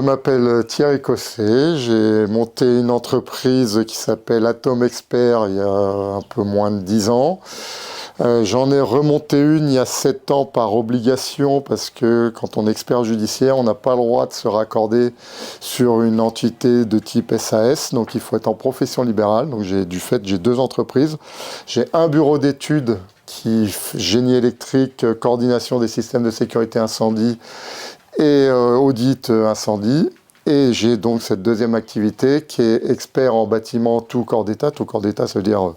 m'appelle Thierry Cosset, j'ai monté une entreprise qui s'appelle Atom Expert il y a un peu moins de 10 ans. J'en ai remonté une il y a 7 ans par obligation parce que quand on est expert judiciaire, on n'a pas le droit de se raccorder sur une entité de type SAS, donc il faut être en profession libérale. Donc j'ai 2 entreprises. J'ai un bureau d'études génie électrique, coordination des systèmes de sécurité incendie et audit incendie. Et j'ai donc cette deuxième activité qui est expert en bâtiment tout corps d'état. Tout corps d'état, ça veut dire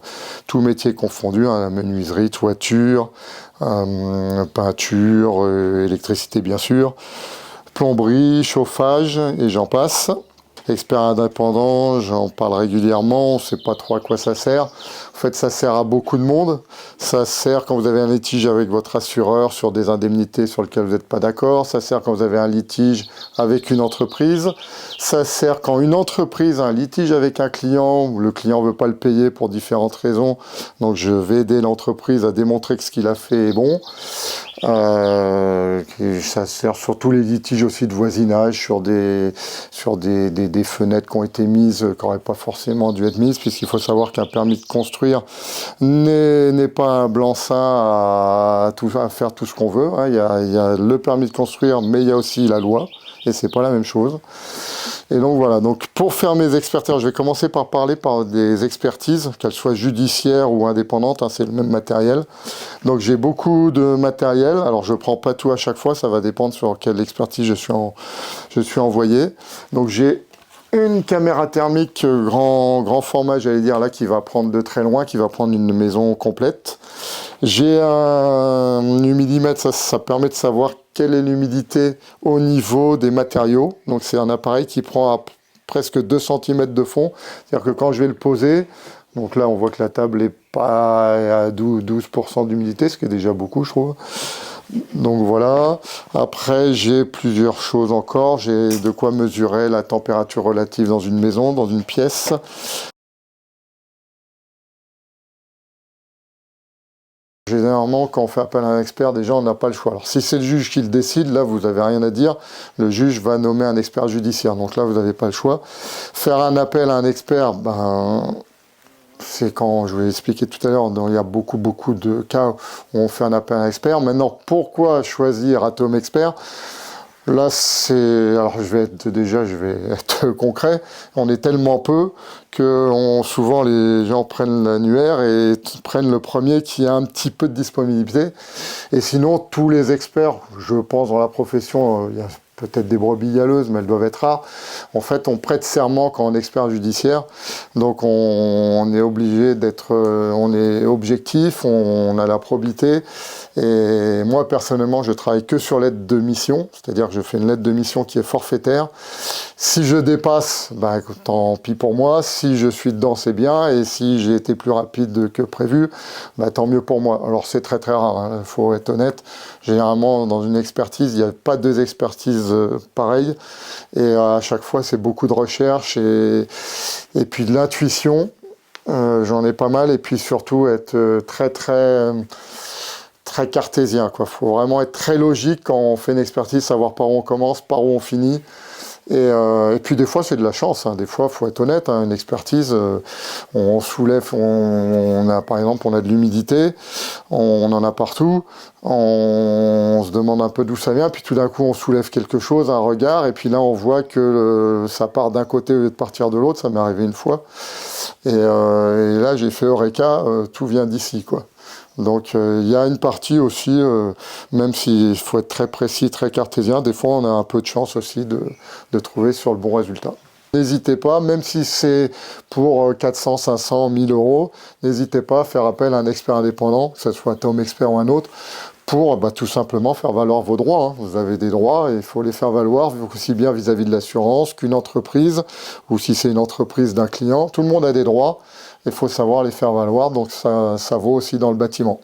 tout métier confondu, hein, menuiserie, toiture, peinture, électricité bien sûr, plomberie, chauffage et j'en passe. Expert indépendant, j'en parle régulièrement, on ne sait pas trop à quoi ça sert. En fait, ça sert à beaucoup de monde. Ça sert quand vous avez un litige avec votre assureur sur des indemnités sur lesquelles vous n'êtes pas d'accord. Ça sert quand vous avez un litige avec une entreprise. Ça sert quand une entreprise a un litige avec un client ou le client ne veut pas le payer pour différentes raisons. Donc, je vais aider l'entreprise à démontrer que ce qu'il a fait est bon. Ça sert sur tous les litiges aussi de voisinage, sur des fenêtres qui ont été mises, qui n'auraient pas forcément dû être mises, puisqu'il faut savoir qu'un permis de construire n'est pas un blanc-seing à faire tout ce qu'on veut. Hein. Il y a le permis de construire, mais il y a aussi la loi, et c'est pas la même chose. Et donc voilà, donc pour faire mes expertises, je vais commencer par parler par des expertises, qu'elles soient judiciaires ou indépendantes, hein, c'est le même matériel. Donc j'ai beaucoup de matériel, alors je ne prends pas tout à chaque fois, ça va dépendre sur quelle expertise je suis envoyé. Donc j'ai une caméra thermique grand format, j'allais dire là, qui va prendre de très loin, qui va prendre une maison complète. J'ai un humidimètre, ça permet de savoir quelle est l'humidité au niveau des matériaux. Donc c'est un appareil qui prend à presque 2 cm de fond. C'est-à-dire que quand je vais le poser, donc là on voit que la table n'est pas à 12% d'humidité, ce qui est déjà beaucoup je trouve. Donc voilà, après j'ai plusieurs choses encore, j'ai de quoi mesurer la température relative dans une maison, dans une pièce. Généralement, quand on fait appel à un expert, déjà, on n'a pas le choix. Alors, si c'est le juge qui le décide, là, vous n'avez rien à dire. Le juge va nommer un expert judiciaire. Donc là, vous n'avez pas le choix. Faire un appel à un expert, c'est quand, je vais expliquer tout à l'heure, il y a beaucoup de cas où on fait un appel à un expert. Maintenant, pourquoi choisir Atom Expert ? Là, alors je vais être concret. On est tellement peu que souvent les gens prennent l'annuaire et prennent le premier qui a un petit peu de disponibilité. Et sinon, tous les experts, je pense dans la profession, il y a peut-être des brebis galeuses, mais elles doivent être rares. En fait, on prête serment quand on est expert judiciaire. Donc, on est obligé on est objectif, on a la probité. Et moi, personnellement, je travaille que sur l'aide de mission. C'est-à-dire que je fais une lettre de mission qui est forfaitaire. Si je dépasse, tant pis pour moi. Si je suis dedans, c'est bien. Et si j'ai été plus rapide que prévu, tant mieux pour moi. Alors, c'est très rare, il faut être honnête. Généralement, dans une expertise, il n'y a pas 2 expertises pareilles. Et à chaque fois, c'est beaucoup de recherche et puis de l'intuition. J'en ai pas mal. Et puis surtout, être très cartésien, quoi. Faut vraiment être très logique quand on fait une expertise, savoir par où on commence, par où on finit. Et puis des fois c'est de la chance, hein. Des fois faut être honnête, hein. Une expertise, on soulève, par exemple on a de l'humidité, on en a partout, on se demande un peu d'où ça vient, puis tout d'un coup on soulève quelque chose, un regard, et puis là on voit que ça part d'un côté au lieu de partir de l'autre. Ça m'est arrivé une fois, et là j'ai fait Eureka, tout vient d'ici, quoi. Donc il y a une partie aussi, même s'il faut être très précis, très cartésien, des fois on a un peu de chance aussi de trouver sur le bon résultat. N'hésitez pas, même si c'est pour 400, 500, 1000 euros, n'hésitez pas à faire appel à un expert indépendant, que ce soit Atom Expert ou un autre, pour tout simplement faire valoir vos droits. Hein. Vous avez des droits et il faut les faire valoir, aussi bien vis-à-vis de l'assurance qu'une entreprise, ou si c'est une entreprise d'un client. Tout le monde a des droits, il faut savoir les faire valoir, donc ça vaut aussi dans le bâtiment.